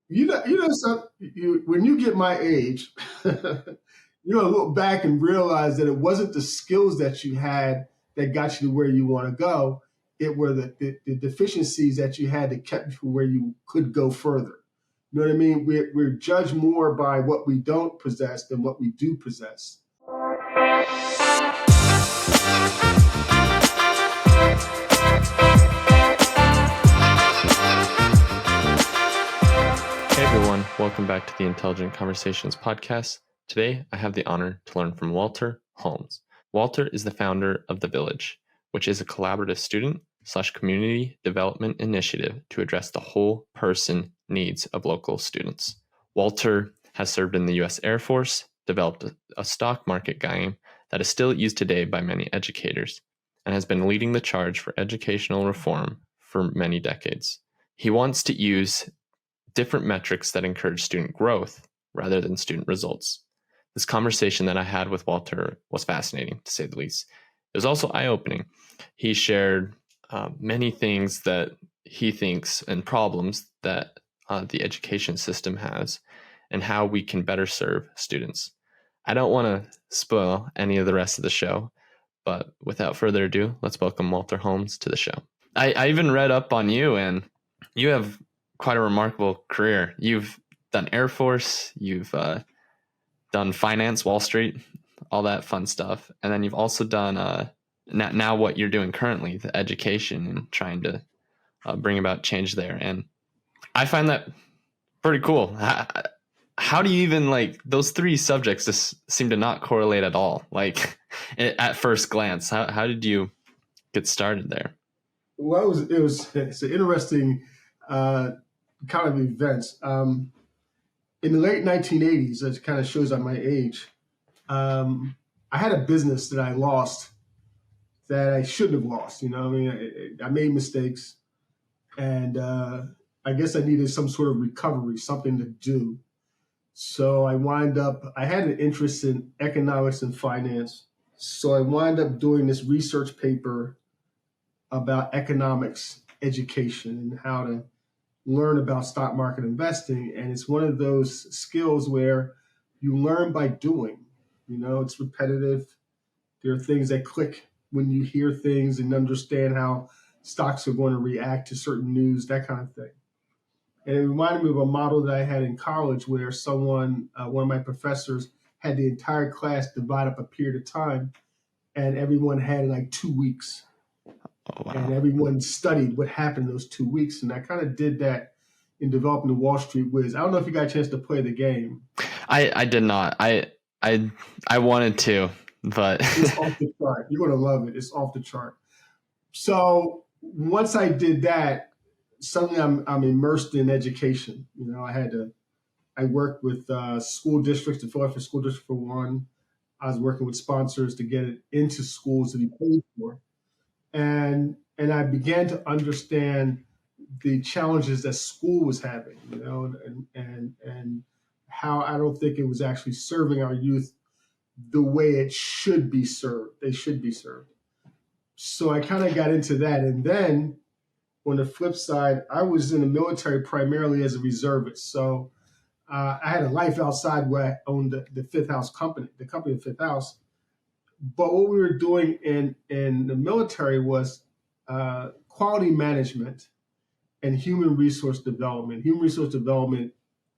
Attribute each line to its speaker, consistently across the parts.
Speaker 1: when you get my age, you're gonna look back and realize that it wasn't the skills that you had that got you to where you want to go. It were the deficiencies that you had that kept you from where you could go further. You know what I mean? We're judged more by what we don't possess than what we do possess.
Speaker 2: Hey everyone, welcome back to the Intelligent Conversations podcast. Today, I have the honor to learn from Walter Holmes. Walter is the founder of The Village, which is a collaborative student/community development initiative to address the whole person needs of local students. Walter has served in the U.S. Air Force, developed a stock market game that is still used today by many educators, and has been leading the charge for educational reform for many decades. He wants to use different metrics that encourage student growth rather than student results. This conversation that I had with Walter was fascinating, to say the least. It was also eye-opening. He shared many things that he thinks and problems that the education system has and how we can better serve students. I don't want to spoil any of the rest of the show, but without further ado, let's welcome Walter Holmes to the show. I even read up on you, and you have quite a remarkable career. You've done Air Force, you've done finance, Wall Street, all that fun stuff. And then you've also done now what you're doing currently, the education and trying to bring about change there. And I find that pretty cool. How do you even, like, those three subjects just seem to not correlate at all, like at first glance? How did you get started there?
Speaker 1: Well, it's an interesting kind of events. In the late 1980s, it kind of shows at my age, I had a business that I lost that I shouldn't have lost. You know, I mean, I made mistakes, and I guess I needed some sort of recovery, something to do. So I had an interest in economics and finance. So I wind up doing this research paper about economics education and how to learn about stock market investing. And it's one of those skills where you learn by doing. You know, it's repetitive. There are things that click when you hear things and understand how stocks are going to react to certain news, that kind of thing. And it reminded me of a model that I had in college where one of my professors, had the entire class divide up a period of time, and everyone had like 2 weeks.
Speaker 2: Oh, wow.
Speaker 1: And everyone studied what happened in those 2 weeks. And I kind of did that in developing the Wall Street Whiz. I don't know if you got a chance to play the game.
Speaker 2: I did not. I wanted to, but
Speaker 1: It's off the chart. You're going to love it. It's off the chart. So once I did that, suddenly I'm immersed in education. You know, I worked with school districts, the Philadelphia School District for one. I was working with sponsors to get it into schools to be paid for. And I began to understand the challenges that school was having, you know, and how I don't think it was actually serving our youth the way it should be served. They should be served. So I kind of got into that. And then on the flip side, I was in the military primarily as a reservist. So I had a life outside where I owned the Fifth House company, the company of Fifth House. But what we were doing in the military was quality management and human resource development. Human resource development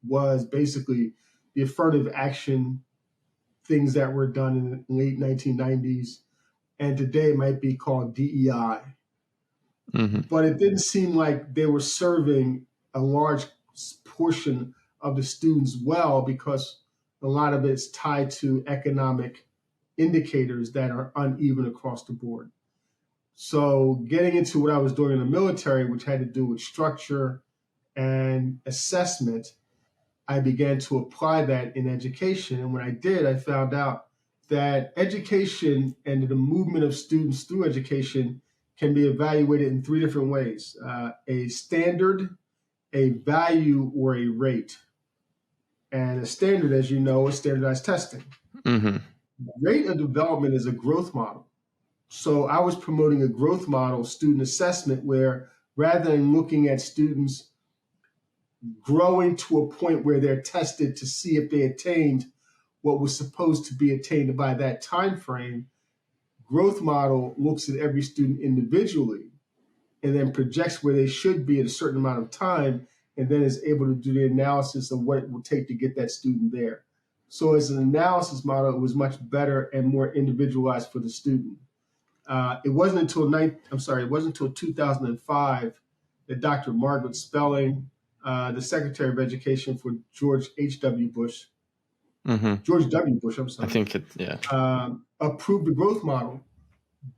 Speaker 1: was basically the affirmative action things that were done in the late 1990s, and today it might be called DEI.
Speaker 2: Mm-hmm.
Speaker 1: But it didn't seem like they were serving a large portion of the students well, because a lot of it's tied to economic indicators that are uneven across the board. So getting into what I was doing in the military, which had to do with structure and assessment, I began to apply that in education. And when I did, I found out that education and the movement of students through education can be evaluated in three different ways: a standard, a value, or a rate. And a standard, as you know, is standardized testing.
Speaker 2: Mm-hmm.
Speaker 1: Rate of development is a growth model. So I was promoting a growth model student assessment where, rather than looking at students growing to a point where they're tested to see if they attained what was supposed to be attained by that time frame. Growth model looks at every student individually and then projects where they should be at a certain amount of time, and then is able to do the analysis of what it will take to get that student there. So as an analysis model, it was much better and more individualized for the student. It wasn't until 2005 that Dr. Margaret Spelling, the Secretary of Education for George W. Bush,
Speaker 2: I think yeah.
Speaker 1: Approved the growth model,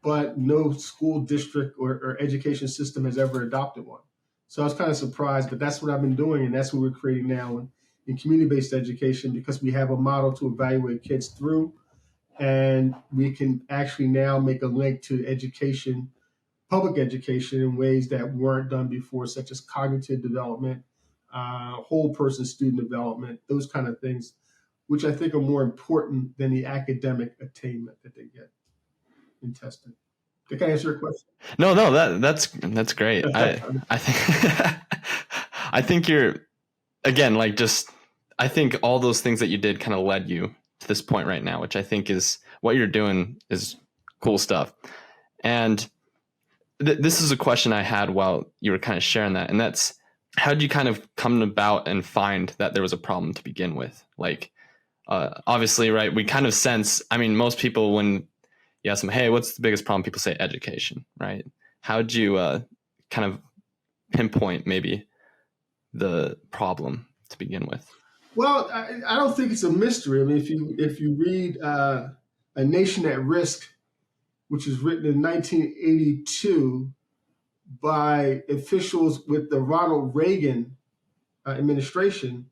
Speaker 1: but no school district or education system has ever adopted one. So I was kind of surprised, but that's what I've been doing, and that's what we're creating now in community-based education, because we have a model to evaluate kids through, and we can actually now make a link to education, public education, in ways that weren't done before, such as cognitive development, whole person student development, those kind of things, which I think are more important than the academic attainment that they get in testing. Can I answer your question?
Speaker 2: No, that's great. I think I think you're, again, like, just, I think all those things that you did kind of led you to this point right now, which I think is what you're doing is cool stuff. And this is a question I had while you were kind of sharing that, and that's, how did you kind of come about and find that there was a problem to begin with? Like, obviously, right, we kind of sense, I mean, most people, when you ask them, hey, what's the biggest problem? People say education, right? How did you kind of pinpoint maybe the problem to begin with?
Speaker 1: Well, I don't think it's a mystery. I mean, if you read A Nation at Risk, which was written in 1982 by officials with the Ronald Reagan administration,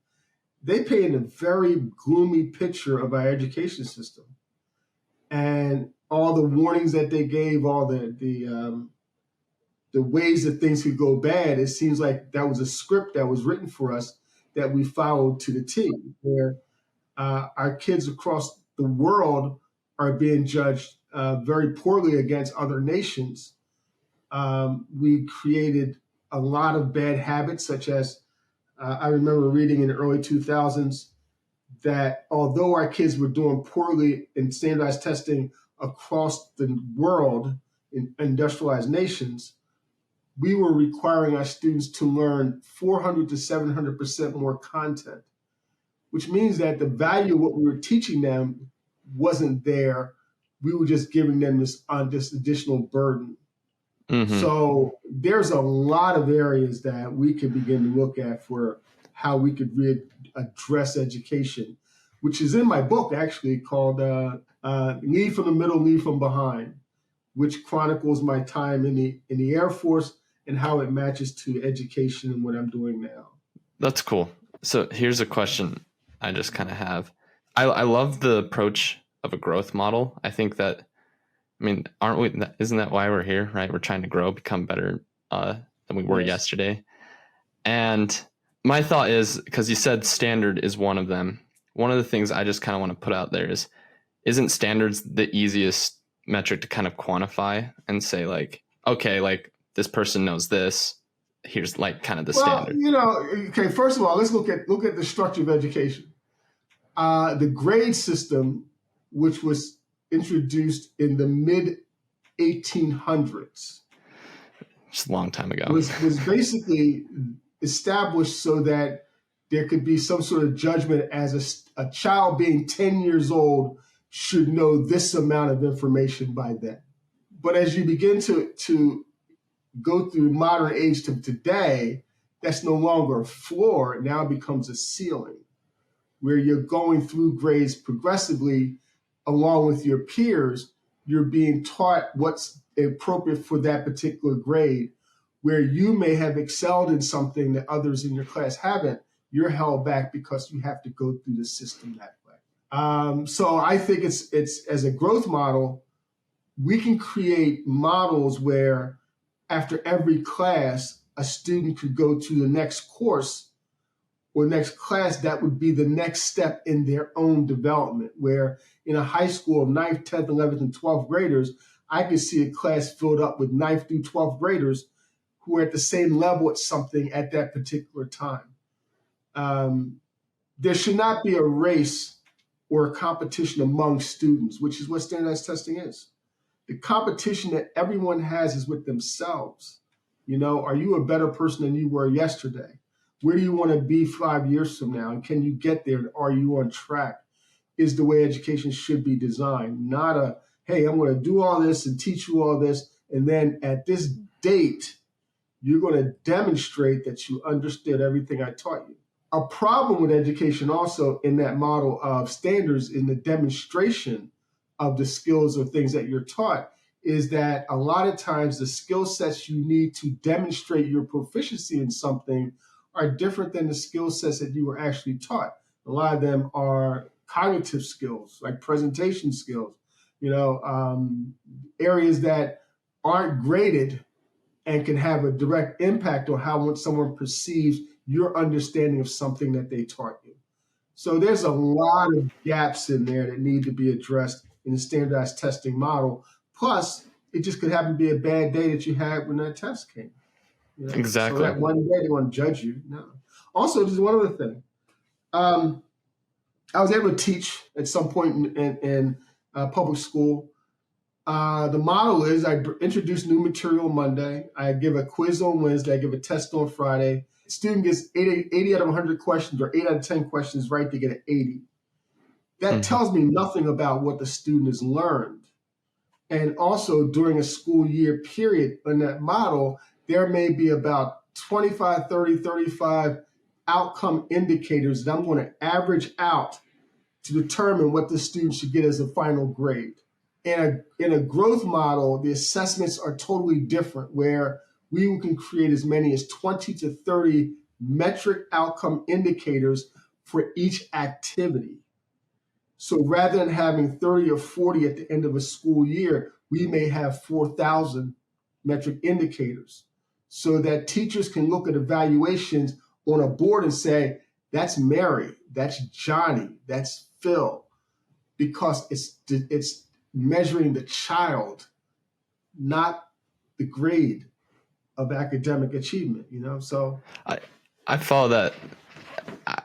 Speaker 1: they paint a very gloomy picture of our education system, and all the warnings that they gave, all the ways that things could go bad. It seems like that was a script that was written for us that we followed to the T, where our kids across the world are being judged very poorly against other nations. We created a lot of bad habits, such as I remember reading in the early 2000s that although our kids were doing poorly in standardized testing across the world in industrialized nations, we were requiring our students to learn 400 to 700% more content, which means that the value of what we were teaching them wasn't there. We were just giving them this additional burden.
Speaker 2: Mm-hmm.
Speaker 1: So there's a lot of areas that we could begin to look at for how we could address education, which is in my book, actually, called Lead from the Middle, Lead from Behind, which chronicles my time in the Air Force and how it matches to education and what I'm doing now. That's
Speaker 2: cool. So here's a question I just kind of have. I love the approach of a growth model. I think that, I mean, isn't that why we're here, right? We're trying to grow, become better than we were yesterday. And my thought is, because you said standard is one of them, one of the things I just kind of want to put out there is, isn't standards the easiest metric to kind of quantify and say, like, okay, like, this person knows this, here's like kind of the standard?
Speaker 1: Okay, first of all, let's look at the structure of education. The grade system, which was introduced in the mid 1800s,
Speaker 2: just a long time ago,
Speaker 1: was basically established so that there could be some sort of judgment as a child being 10 years old should know this amount of information by then. But as you begin to go through modern age to today, that's no longer a floor. It now becomes a ceiling, where you're going through grades progressively along with your peers. You're being taught what's appropriate for that particular grade. Where you may have excelled in something that others in your class haven't, you're held back because you have to go through the system that way. So I think it's as a growth model, we can create models where after every class, a student could go to the next course or next class that would be the next step in their own development, where in a high school of 9th, 10th, 11th, and 12th graders, I could see a class filled up with 9th through 12th graders who are at the same level at something at that particular time. There should not be a race or a competition among students, which is what standardized testing is. The competition that everyone has is with themselves. Are you a better person than you were yesterday? Where do you want to be 5 years from now? And can you get there? Are you on track? Is the way education should be designed, not a, hey, I'm going to do all this and teach you all this. And then at this date, you're going to demonstrate that you understood everything I taught you. A problem with education also in that model of standards in the demonstration of the skills or things that you're taught is that a lot of times the skill sets you need to demonstrate your proficiency in something are different than the skill sets that you were actually taught. A lot of them are cognitive skills, like presentation skills, areas that aren't graded and can have a direct impact on how someone perceives your understanding of something that they taught you. So there's a lot of gaps in there that need to be addressed in the standardized testing model. Plus, it just could happen to be a bad day that you had when that test came.
Speaker 2: Exactly.
Speaker 1: So that one day they want to judge you. No. Also, just one other thing. I was able to teach at some point in public school. The model is I introduce new material Monday. I give a quiz on Wednesday. I give a test on Friday. Student gets 80 out of 100 questions or 8 out of 10 questions right, they get an 80. That tells me nothing about what the student has learned. And also during a school year period in that model, there may be about 25, 30, 35 outcome indicators that I'm going to average out to determine what the student should get as a final grade. In a growth model, the assessments are totally different, where we can create as many as 20 to 30 metric outcome indicators for each activity. So rather than having 30 or 40 at the end of a school year, we may have 4,000 metric indicators so that teachers can look at evaluations on a board and say, that's Mary, that's Johnny, that's Phil, because it's measuring the child, not the grade of academic achievement, So
Speaker 2: I follow that.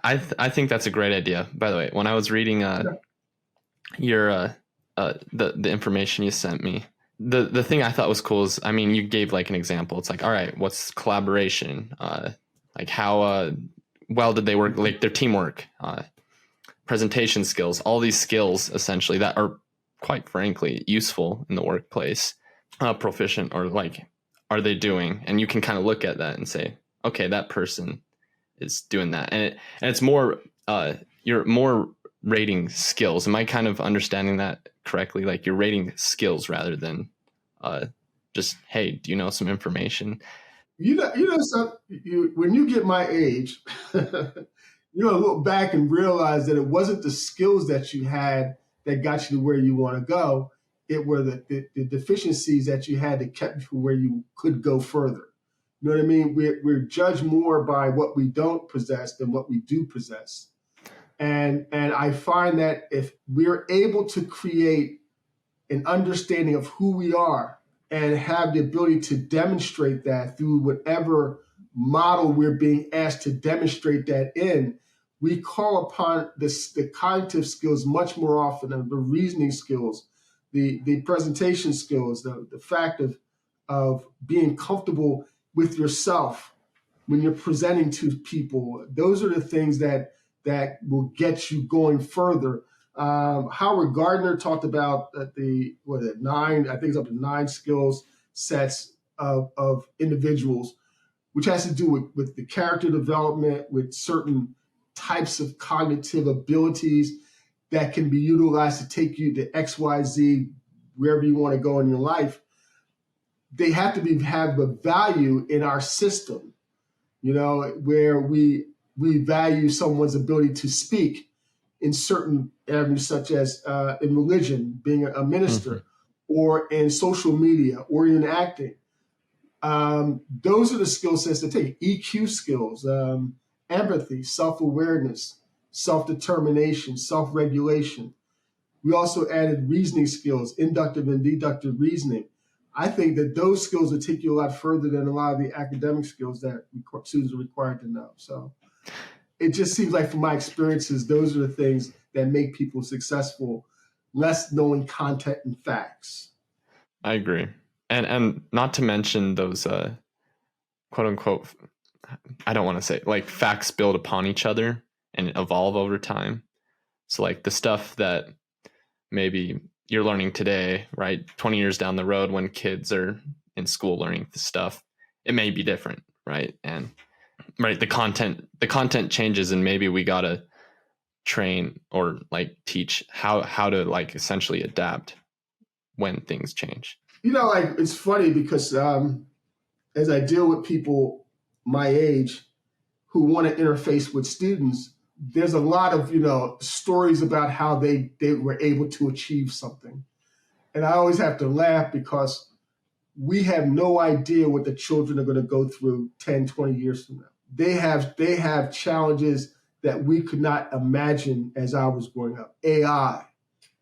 Speaker 2: I think that's a great idea. By the way, when I was reading your the information you sent me, the thing I thought was cool is, I mean, you gave like an example. It's like, all right, what's collaboration? Like how well did they work? Like their teamwork, presentation skills, all these skills essentially that are quite frankly useful in the workplace. Proficient, or like, are they doing? And you can kind of look at that and say, okay, that person is doing that, and it's more you're more rating skills. Am I kind of understanding that correctly? Like you're rating skills rather than just, hey, do you know some information?
Speaker 1: When you get my age, you're gonna look back and realize that it wasn't the skills that you had that got you to where you want to go. It were the deficiencies that you had that kept you from where you could go further. You know what I mean? We're judged more by what we don't possess than what we do possess. And I find that if we're able to create an understanding of who we are and have the ability to demonstrate that through whatever model we're being asked to demonstrate that in, we call upon the cognitive skills much more often, than the reasoning skills, the presentation skills, the fact of being comfortable with yourself when you're presenting to people. Those are the things that will get you going further. Howard Gardner talked about nine, I think it's up to 9 skills sets of individuals, which has to do with the character development, with certain types of cognitive abilities that can be utilized to take you to XYZ, wherever you want to go in your life. They have to have a value in our system, where we value someone's ability to speak in certain avenues, such as in religion, being a minister, or in social media, or in acting. Those are the skill sets that take EQ skills, empathy, self-awareness, self-determination, self-regulation. We also added reasoning skills, inductive and deductive reasoning. I think that those skills will take you a lot further than a lot of the academic skills that students are required to know. So it just seems like from my experiences, those are the things that make people successful, less knowing content and facts.
Speaker 2: I agree. And not to mention those quote unquote, I don't want to say, like, facts build upon each other and evolve over time. So like the stuff that maybe you're learning today, right, 20 years down the road when kids are in school learning this stuff, it may be different, right? And right, the content changes, and maybe we gotta train or like teach how to like essentially adapt when things change.
Speaker 1: Like it's funny because as I deal with people my age who want to interface with students, there's a lot of stories about how they were able to achieve something, and I always have to laugh because we have no idea what the children are going to go through 10, 20 years from now. They have challenges that we could not imagine as I was growing up. AI,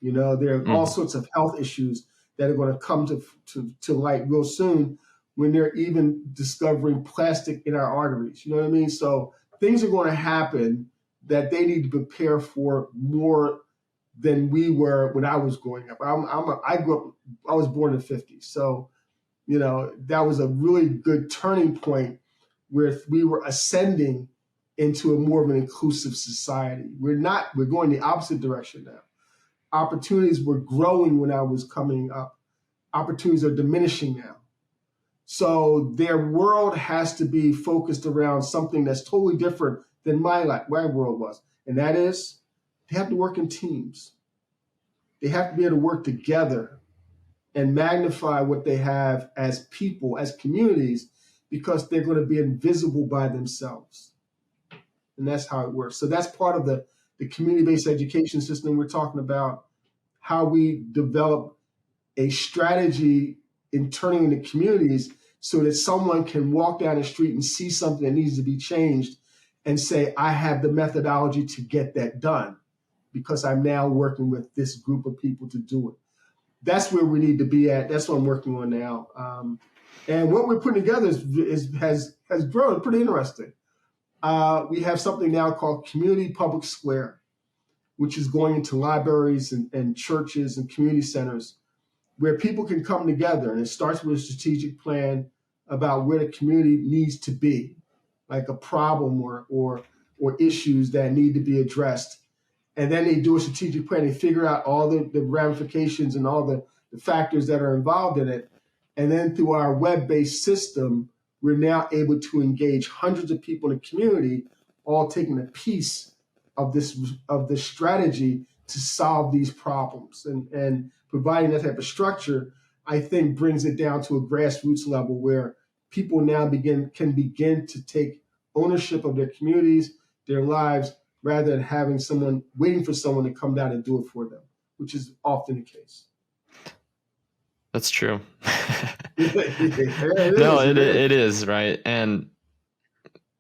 Speaker 1: there are all sorts of health issues that are going to come to light real soon when they're even discovering plastic in our arteries. You know what I mean? So things are going to happen that they need to prepare for more than we were when I was growing up. I was born in the 50s. So, that was a really good turning point where we were ascending into a more of an inclusive society. We're going the opposite direction now. Opportunities were growing when I was coming up. Opportunities are diminishing now. So their world has to be focused around something that's totally different than my world was. And that is, they have to work in teams. They have to be able to work together and magnify what they have as people, as communities, because they're going to be invisible by themselves. And that's how it works. So that's part of the community-based education system we're talking about, how we develop a strategy in turning into communities so that someone can walk down the street and see something that needs to be changed and say, I have the methodology to get that done because I'm now working with this group of people to do it. That's where we need to be at. That's what I'm working on now. And what we're putting together has grown pretty interesting. We have something now called Community Public Square, which is going into libraries and churches and community centers where people can come together. And it starts with a strategic plan about where the community needs to be, like a problem or issues that need to be addressed. And then they do a strategic plan. They figure out all the ramifications and all the factors that are involved in it. And then through our web-based system, we're now able to engage hundreds of people in the community, all taking a piece of this strategy to solve these problems. And providing that type of structure, I think, brings it down to a grassroots level where people now can begin to take ownership of their communities, their lives, rather than waiting for someone to come down and do it for them, which is often the case.
Speaker 2: That's true.
Speaker 1: It
Speaker 2: is, right? And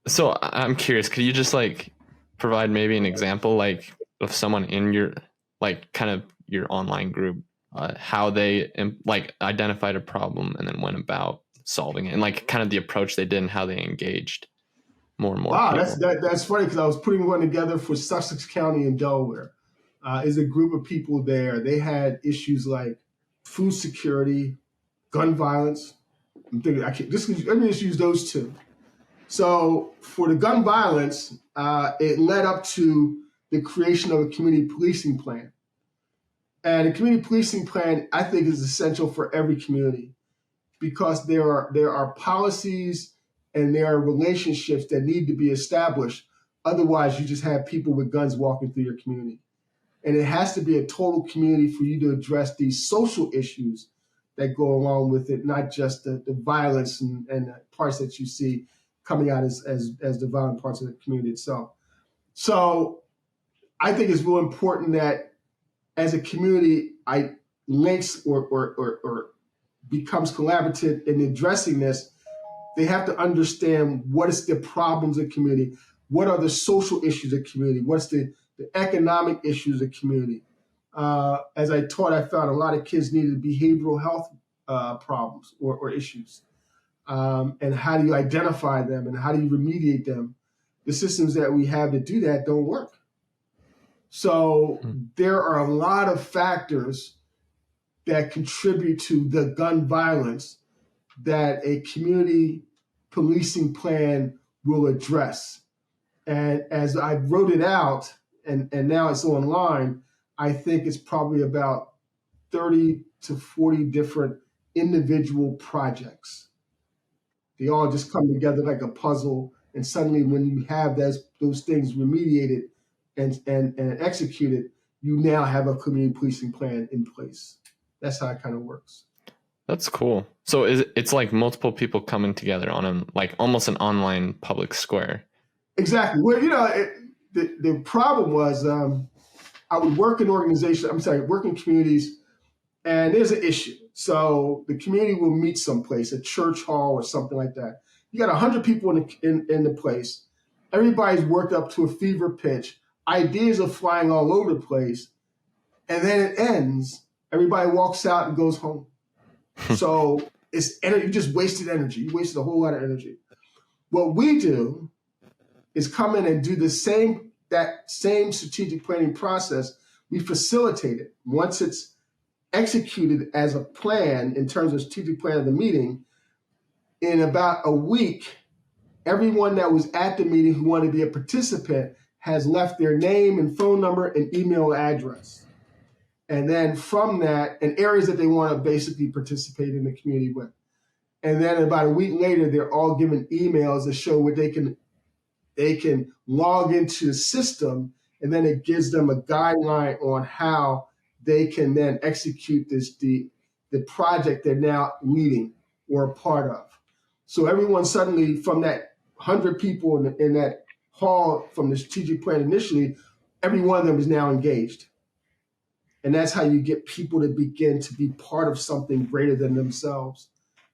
Speaker 2: so I'm curious, could you just like provide maybe an example like of someone in your like kind of your online group, how they like identified a problem and then went about solving it, and like kind of the approach they did and how they engaged more and more people?
Speaker 1: That's funny because I was putting one together for Sussex County in Delaware. Is a group of people there. They had issues like food security, gun violence. I'm thinking let me just use those two. So for the gun violence, it led up to the creation of a community policing plan. And a community policing plan, I think, is essential for every community because there are policies and there are relationships that need to be established. Otherwise, you just have people with guns walking through your community. And it has to be a total community for you to address these social issues that go along with it, not just the violence and the parts that you see coming out as the violent parts of the community itself. So I think it's real important that as a community, links or becomes collaborative in addressing this. They have to understand what is the problems of the community, what are the social issues of the community, what's the economic issues of the community. As I taught, I found a lot of kids needed behavioral health problems or issues. And how do you identify them and how do you remediate them? the systems that we have to do that don't work. So there are a lot of factors that contribute to the gun violence that a community policing plan will address. And as I wrote it out, and now it's online, I think it's probably about 30 to 40 different individual projects. They all just come together like a puzzle. And suddenly when you have those things remediated and executed, you now have a community policing plan in place. That's how it kind of works.
Speaker 2: That's cool. So it's like multiple people coming together on like almost an online public square.
Speaker 1: Exactly. Well, the problem was I would work in work in communities, and there's an issue. So the community will meet someplace, a church hall or something like that. You got 100 people in the place. Everybody's worked up to a fever pitch. Ideas are flying all over the place. And then it ends. Everybody walks out and goes home. So you just wasted energy. You wasted a whole lot of energy. What we do is come in and do that same strategic planning process. We facilitate it. Once it's executed as a plan in terms of strategic plan of the meeting, in about a week, everyone that was at the meeting who wanted to be a participant has left their name and phone number and email address. And then from that, and areas that they want to basically participate in the community with. And then about a week later, they're all given emails that show what they can log into the system, and then it gives them a guideline on how they can then execute the project they're now leading or a part of. So everyone suddenly, from that 100 people in that hall from the strategic plan initially, every one of them is now engaged. And that's how you get people to begin to be part of something greater than themselves,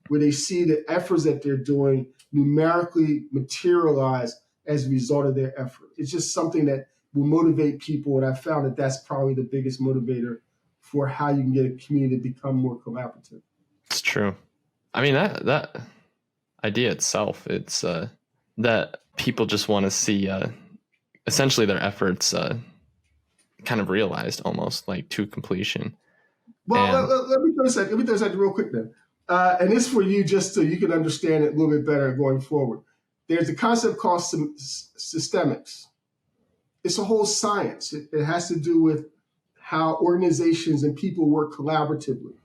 Speaker 1: where they see the efforts that they're doing numerically materialize as a result of their effort. It's just something that will motivate people. And I found that that's probably the biggest motivator for how you can get a community to become more collaborative.
Speaker 2: It's true. I mean, that idea itself, it's that people just want to see essentially their efforts kind of realized almost like to completion.
Speaker 1: Well, let me throw a second real quick then. And this for you just so you can understand it a little bit better going forward. There's a concept called systemics. It's a whole science. It has to do with how organizations and people work collaboratively.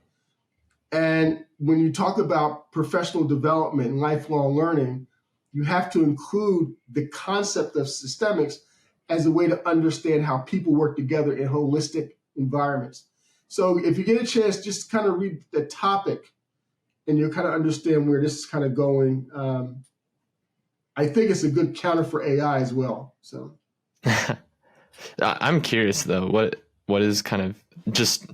Speaker 1: And when you talk about professional development and lifelong learning, you have to include the concept of systemics as a way to understand how people work together in holistic environments. So if you get a chance, just kind of read the topic and you'll kind of understand where this is kind of going. I think it's a good counter for AI as well. So
Speaker 2: I'm curious though, what is kind of, just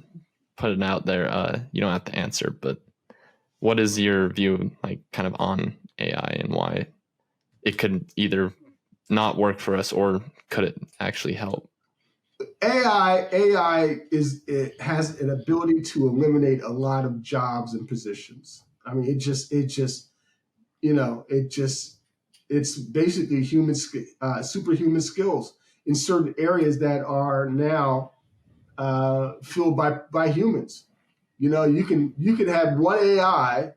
Speaker 2: put it out there, you don't have to answer, but what is your view like kind of on AI and why it could either not work for us or could it actually help?
Speaker 1: AI has an ability to eliminate a lot of jobs and positions. I mean, it's basically superhuman skills in certain areas that are now filled by humans. You can have one AI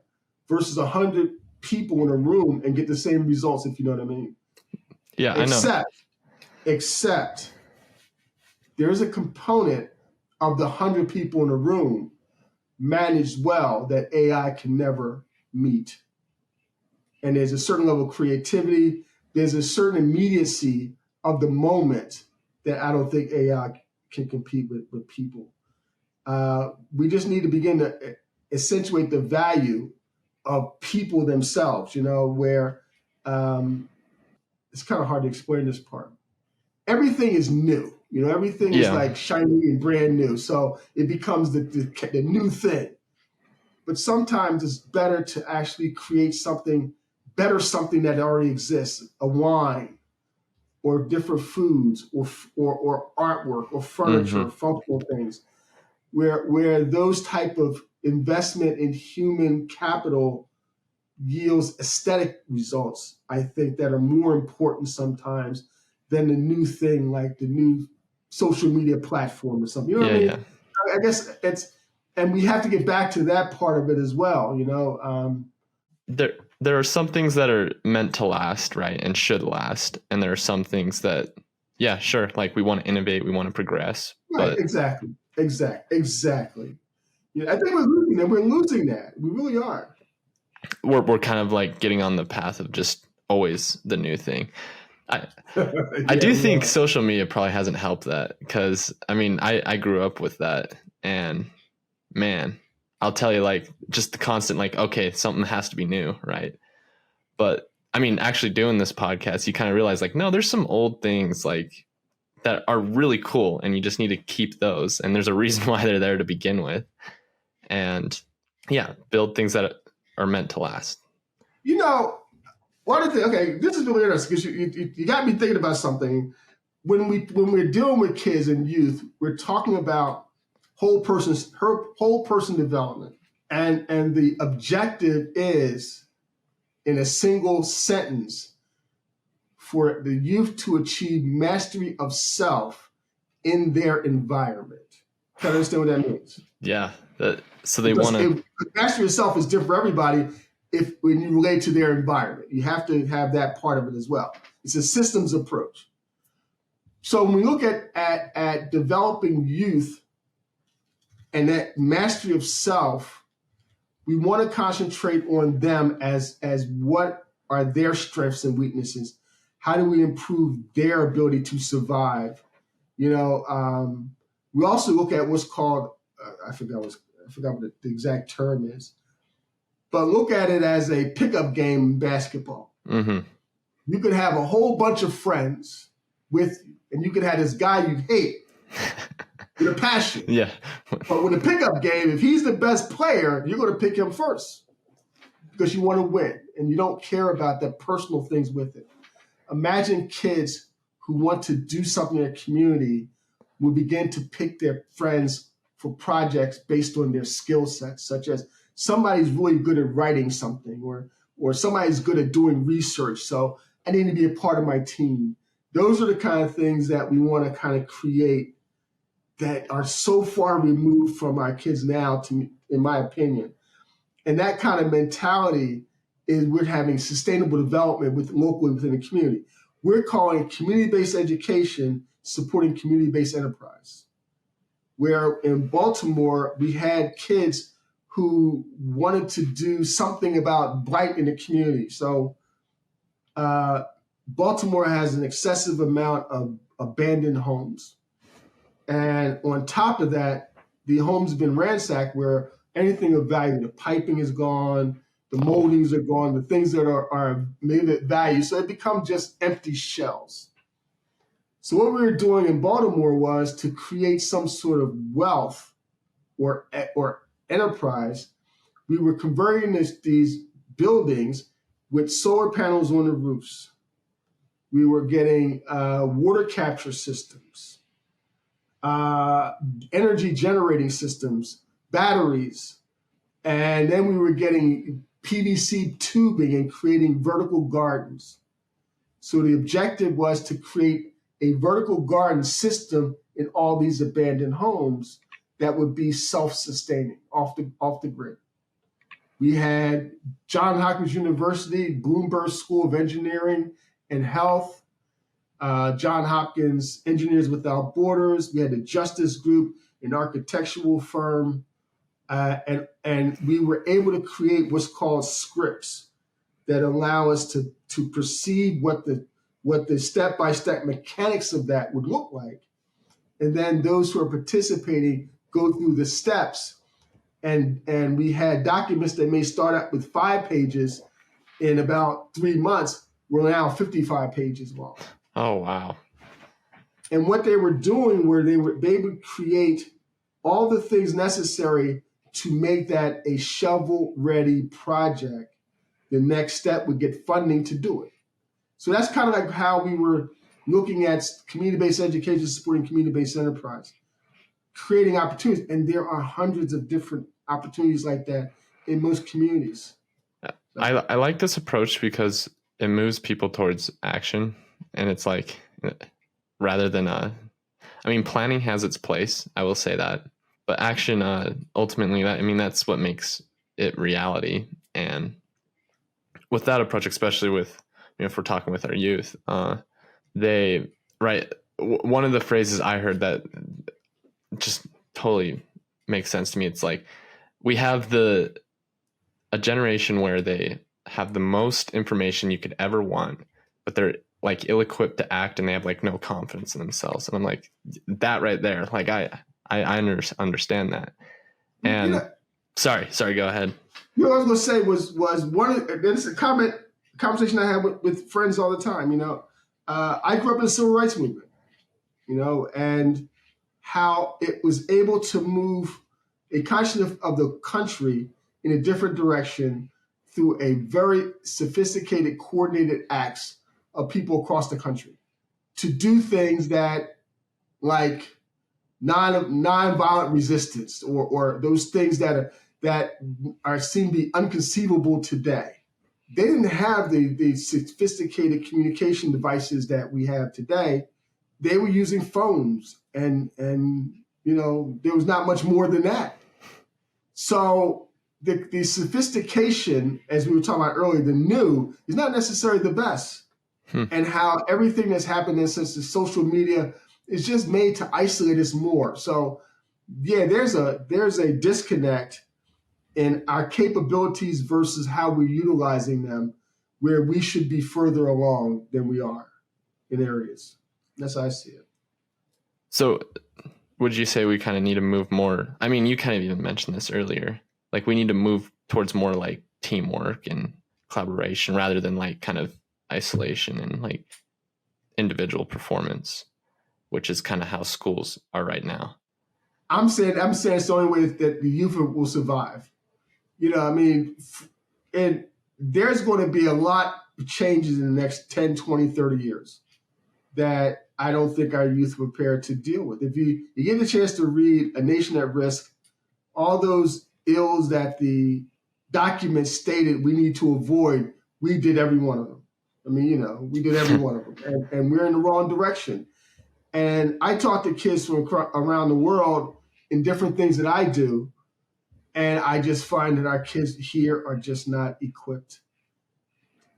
Speaker 1: versus 100 people in a room and get the same results, if you know what I mean.
Speaker 2: Yeah, I know.
Speaker 1: Except there's a component of the 100 people in a room managed well that AI can never meet. And there's a certain level of creativity. There's a certain immediacy of the moment that I don't think AI can compete with people. We just need to begin to accentuate the value of people themselves, where it's kind of hard to explain this part. Everything is new, everything is like shiny and brand new. So it becomes the new thing. But sometimes it's better to actually create something that already exists, a wine or different foods or artwork or furniture, or functional things, where those type of investment in human capital yields aesthetic results, I think, that are more important sometimes than the new thing, like the new social media platform or something. You know what I
Speaker 2: Yeah,
Speaker 1: mean?
Speaker 2: yeah.
Speaker 1: I guess and we have to get back to that part of it as well.
Speaker 2: There are some things that are meant to last, right, and should last, and there are some things that, yeah, sure, like we want to innovate, we want to progress,
Speaker 1: Right,
Speaker 2: but
Speaker 1: exactly. Yeah, I think we're losing that. We're losing that. We really are.
Speaker 2: we're kind of like getting on the path of just always the new thing. I
Speaker 1: Yeah,
Speaker 2: do
Speaker 1: we
Speaker 2: think
Speaker 1: are.
Speaker 2: social media probably hasn't helped that, because I mean I grew up with that, and man, I'll tell you, like, just the constant, like, okay, something has to be new, right? But I mean, actually doing this podcast, you kind of realize, like, no, there's some old things like that are really cool, and you just need to keep those, and there's a reason why they're there to begin with, and yeah, build things that are meant to last.
Speaker 1: You know, one of the okay, this is really interesting because you got me thinking about something. When we're dealing with kids and youth, we're talking about whole person development, and the objective is, in a single sentence, for the youth to achieve mastery of self in their environment. Can you understand what that means?
Speaker 2: Yeah, so they
Speaker 1: Because
Speaker 2: want to.
Speaker 1: mastery of self is different for everybody. If when you relate to their environment, you have to have that part of it as well. It's a systems approach. So when we look at developing youth and that mastery of self, we want to concentrate on them as what are their strengths and weaknesses. How do we improve their ability to survive? We also look at what's called I forgot what the exact term is, but look at it as a pickup game in basketball.
Speaker 2: Mm-hmm.
Speaker 1: You could have a whole bunch of friends with you, and you could have this guy you hate with a passion.
Speaker 2: Yeah.
Speaker 1: But with a pickup game, if he's the best player, you're going to pick him first because you want to win, and you don't care about the personal things with it. Imagine kids who want to do something in a community will begin to pick their friends for projects based on their skill sets, such as somebody's really good at writing something, or somebody's good at doing research, so I need to be a part of my team. Those are the kind of things that we want to kind of create that are so far removed from our kids now, in my opinion. And that kind of mentality is we're having sustainable development locally within the community. We're calling community-based education supporting community-based enterprise. Where in Baltimore, we had kids who wanted to do something about blight in the community. So Baltimore has an excessive amount of abandoned homes. And on top of that, the homes have been ransacked where anything of value, the piping is gone, the moldings are gone, the things that are made of value. So it becomes just empty shells. So what we were doing in Baltimore was to create some sort of wealth or enterprise. We were converting these buildings with solar panels on the roofs. We were getting water capture systems, energy generating systems, batteries, and then we were getting PVC tubing and creating vertical gardens. So the objective was to create a vertical garden system in all these abandoned homes that would be self-sustaining off the grid. We had Johns Hopkins University, Bloomberg School of Engineering and Health, Johns Hopkins Engineers Without Borders. We had the Justice Group, an architectural firm, and we were able to create what's called scripts that allow us to perceive what the step-by-step mechanics of that would look like. And then those who are participating go through the steps. And we had documents that may start out with 5 pages. In about 3 months, we're now 55 pages long.
Speaker 2: Oh, wow.
Speaker 1: And what they were doing were they would create all the things necessary to make that a shovel-ready project. The next step would get funding to do it. So that's kind of like how we were looking at community-based education supporting community-based enterprise, creating opportunities. And there are hundreds of different opportunities like that in most communities.
Speaker 2: I like this approach because it moves people towards action, and it's like rather than I mean, planning has its place. I will say that, but action ultimately, that's what makes it reality. And with that approach, especially with if we're talking with our youth, they right. One of the phrases I heard that just totally makes sense to me. It's like we have a generation where they have the most information you could ever want, but they're like ill-equipped to act, and they have like no confidence in themselves. And I'm like, that right there, like I understand that. And sorry, go ahead.
Speaker 1: You know, what I was going to say was one of this is a conversation I have with friends all the time. I grew up in the civil rights movement, and how it was able to move a consciousness of the country in a different direction through a very sophisticated, coordinated acts of people across the country to do things that, like non-violent resistance, or those things that are seen to be unconceivable today. They didn't have the sophisticated communication devices that we have today. They were using phones, and there was not much more than that. So the sophistication, as we were talking about earlier, the new is not necessarily the best. And how everything that's happening since the social media is just made to isolate us more. So yeah, there's a disconnect in our capabilities versus how we're utilizing them, where we should be further along than we are in areas. That's how I see it.
Speaker 2: So would you say we kind of need to move more? I mean, you kind of even mentioned this earlier. Like we need to move towards more like teamwork and collaboration rather than like kind of isolation and like individual performance, which is kind of how schools are right now.
Speaker 1: I'm saying it's the only way that the youth will survive. And there's going to be a lot of changes in the next 10, 20, 30 years that I don't think our youth are prepared to deal with. If you get a chance to read A Nation at Risk, all those ills that the document stated we need to avoid, we did every one of them. We did every one of them. And we're in the wrong direction. And I talk to kids from around the world in different things that I do, and I just find that our kids here are just not equipped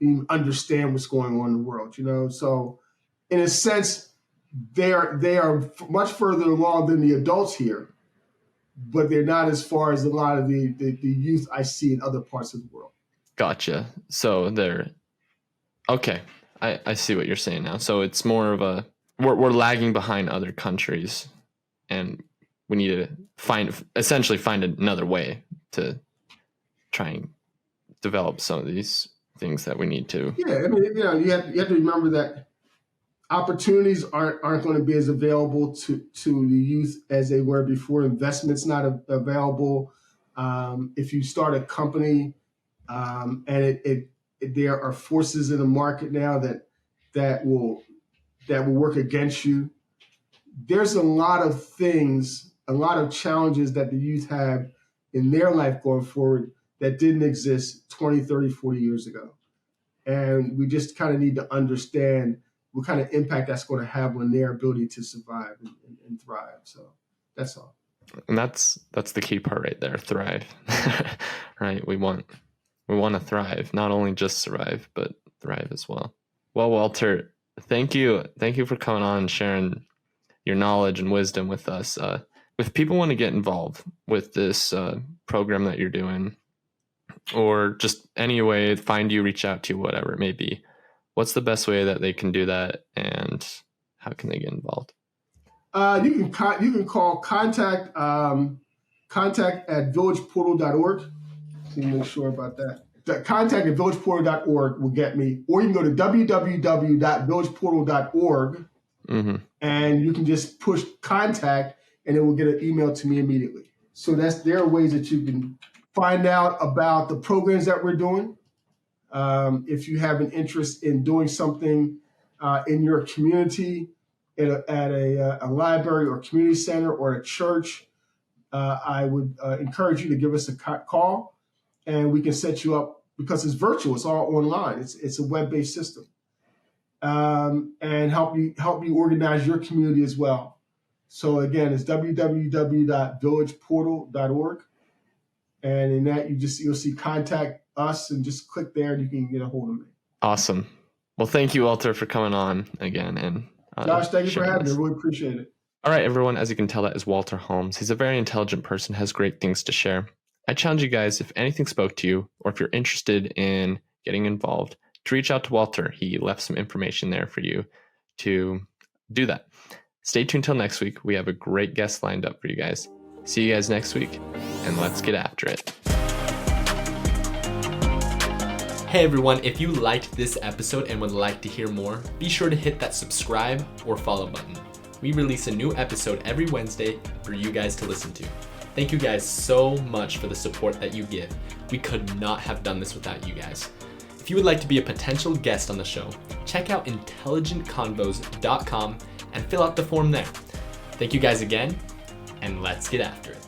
Speaker 1: to even understand what's going on in the world, So in a sense, they are much further along than the adults here, but they're not as far as a lot of the youth I see in other parts of the world.
Speaker 2: Gotcha. So they're okay. I see what you're saying now. So it's more of we're lagging behind other countries, and we need to essentially find another way to try and develop some of these things that we need to.
Speaker 1: Yeah, you have to remember that opportunities aren't going to be as available to the youth as they were before. Investment's not available. If you start a company, and there are forces in the market now that will work against you. There's a lot of things, a lot of challenges that the youth have in their life going forward that didn't exist 20, 30, 40 years ago. And we just kind of need to understand what kind of impact that's going to have on their ability to survive and thrive. So that's all.
Speaker 2: And that's the key part right there, thrive. Right? We want to thrive, not only just survive, but thrive as well. Well, Walter, thank you for coming on and sharing your knowledge and wisdom with us. If people want to get involved with this program that you're doing, or just any way, find you, reach out to you, whatever it may be, what's the best way that they can do that, and how can they get involved?
Speaker 1: You can call contact at villageportal.org. So you make sure about that. The contact at villageportal.org will get me, or you can go to www.villageportal.org, and you can just push contact, and it will get an email to me immediately. So there are ways that you can find out about the programs that we're doing. If you have an interest in doing something in your community, at a library or community center or a church, I would encourage you to give us a call, and we can set you up because it's virtual. It's all online. It's a web-based system, and help you organize your community as well. So again, it's www.villageportal.org, and in that you'll see contact us, and just click there and you can get a hold of me.
Speaker 2: Awesome. Well, thank you, Walter, for coming on again. And
Speaker 1: Josh, thank you for having me. I
Speaker 2: this.
Speaker 1: really appreciate it.
Speaker 2: All right, everyone. As you can tell, that is Walter Holmes. He's a very intelligent person, has great things to share. I challenge you guys, if anything spoke to you, or if you're interested in getting involved, to reach out to Walter. He left some information there for you to do that. Stay tuned till next week. We have a great guest lined up for you guys. See you guys next week, and let's get after it. Hey everyone, if you liked this episode and would like to hear more, be sure to hit that subscribe or follow button. We release a new episode every Wednesday for you guys to listen to. Thank you guys so much for the support that you give. We could not have done this without you guys. If you would like to be a potential guest on the show, check out intelligentconvos.com and fill out the form there. Thank you guys again, and let's get after it.